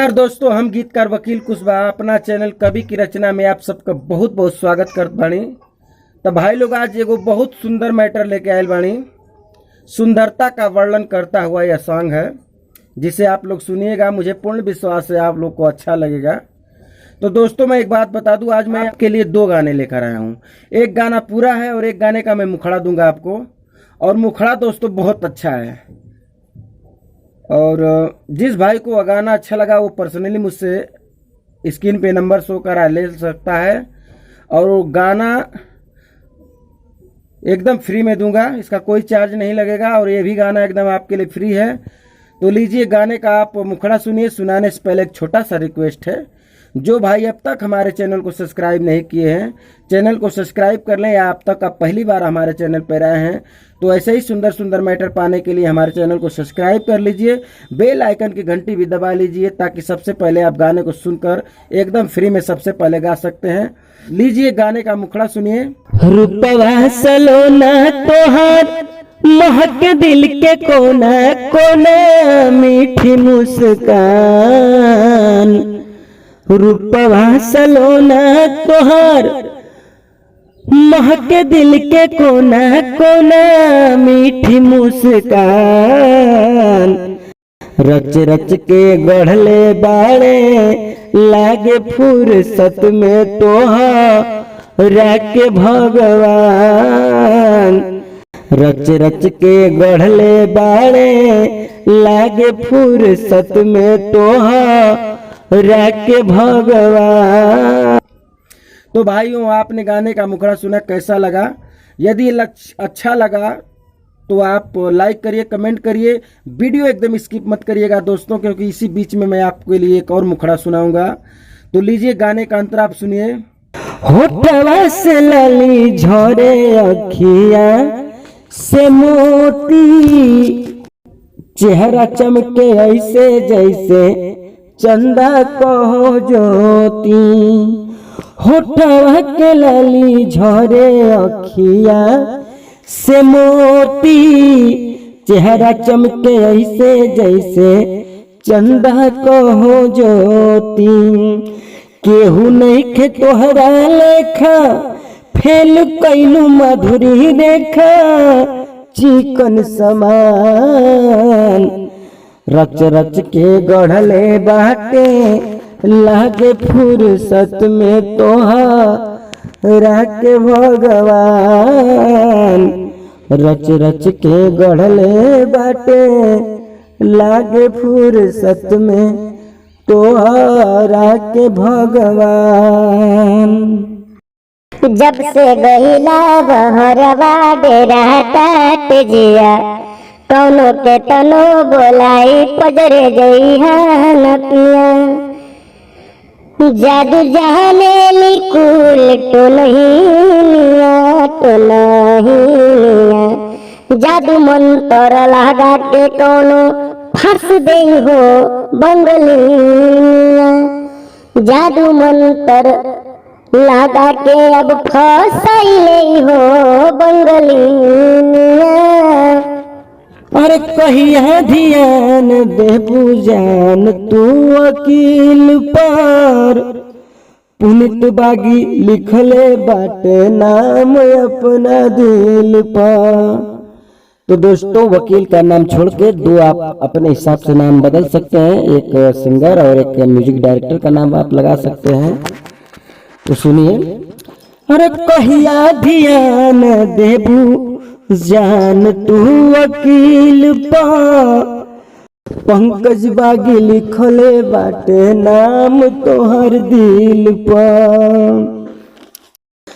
नमस्कार दोस्तों, हम गीतकार वकील कुशवाहा अपना चैनल कवि की रचना में आप सबका बहुत बहुत स्वागत करत बानी। तो भाई लोग, आज एगो बहुत सुंदर मैटर लेके आयल बानी। सुंदरता का वर्णन करता हुआ यह सॉन्ग है, जिसे आप लोग सुनिएगा। मुझे पूर्ण विश्वास है आप लोग को अच्छा लगेगा। तो दोस्तों, मैं एक बात बता दूं, आज मैं आपके लिए दो गाने लेकर आया हूं। एक गाना पूरा है और एक गाने का मैं मुखड़ा दूंगा आपको। और मुखड़ा दोस्तों बहुत अच्छा है। और जिस भाई को गाना अच्छा लगा वो पर्सनली मुझसे स्क्रीन पे नंबर शो करा ले सकता है। और वो गाना एकदम फ्री में दूंगा, इसका कोई चार्ज नहीं लगेगा। और ये भी गाना एकदम आपके लिए फ्री है। तो लीजिए गाने का आप मुखड़ा सुनिए। सुनाने से पहले एक छोटा सा रिक्वेस्ट है, जो भाई अब तक हमारे चैनल को सब्सक्राइब नहीं किए हैं, चैनल को सब्सक्राइब कर लें। या अब तक आप पहली बार हमारे चैनल पर आए हैं तो ऐसे ही सुंदर सुंदर मैटर पाने के लिए हमारे चैनल को सब्सक्राइब कर लीजिए। बेल आइकन की घंटी भी दबा लीजिए, ताकि सबसे पहले आप गाने को सुनकर एकदम फ्री में सबसे पहले गा सकते हैं। लीजिए गाने का मुखड़ा सुनिए। रुपवा सलोना तोहार महक दिल के कोना कोना, मीठी मुस्कान। रूपवा सलोना तोहार महक दिल के कोना कोना, मीठी मुस्कान। रच रच के गढ़ले बाड़े लागे फुर्सत में तोहरा के भगवान। रच रच के गढ़ले बाड़े लागे फुर्सत में तोहरा के भगवान। तो भाइयों, आपने गाने का मुखड़ा सुना, कैसा लगा? यदि अच्छा लगा तो आप लाइक करिए, कमेंट करिए। वीडियो एकदम स्किप मत करिएगा दोस्तों, क्योंकि इसी बीच में मैं आपके लिए एक और मुखड़ा सुनाऊंगा। तो लीजिए गाने का अंतर आप सुनिए। होठवा से लाली झरे अखिया से मोती, चेहरा चमके ऐसे जैसे चंदा कहो ज्योति। होठवा के लाली झरे अखिया से मोती, चेहरा चमके ऐसे जैसे चंदा कहो ज्योति। केहू नहीं खे तोहरा लेखा, फेल कैलू मधुरी रेखा चिकन समान। रच रच के गढ़ले बाटे लागे फुर्सत में तोहरा के भगवान। रच रच के गढ़ले बाटे लागे फुर्सत में तोहरा के भगवान। जब से गहिला बहरवा डेरा टाट जिया, कौनो के तनो बोलाई पजरे जइहा न पिया। जादू जाने लिकुल तो नहीं जादू मंत्र लगा के कौनो फंस दे हो बंगलिया। जादू मंत्र लगा के अब फंसले हो बंगलिया। अरे कहिया ध्यान दे बुझान तू वकील पर, पुनित बागी लिखले बाटे नाम अपना दिल पर। तो दोस्तों, वकील का नाम छोड़ के दो आप अपने हिसाब से नाम बदल सकते हैं। एक सिंगर और एक म्यूजिक डायरेक्टर का नाम आप लगा सकते हैं। तो सुनिए। अरे कहिया ध्यान देबू जान तू वकील पा, पंकज बागी लिखले बाटे नाम तोहर दिल पर।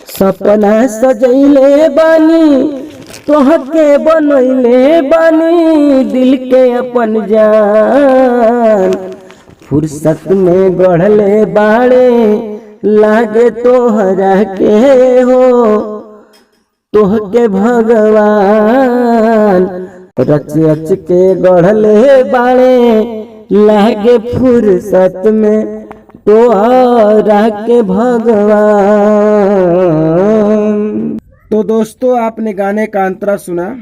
सपना सजैले बानी तोहके बनैले बानी, दिल के अपन जान। फुर्सत में गढ़ले बाड़े लागे तोहरा के हो तोहके भगवान। रच रच के गढ़ले बाड़े लागे फुर्सत में तोहरा के भगवान। तो दोस्तों, आपने गाने का अंतरा सुना।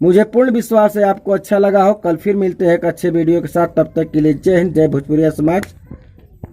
मुझे पूर्ण विश्वास है आपको अच्छा लगा हो। कल फिर मिलते हैं एक अच्छे वीडियो के साथ, तब तक के लिए जय हिंद, जय भोजपुरिया समाज।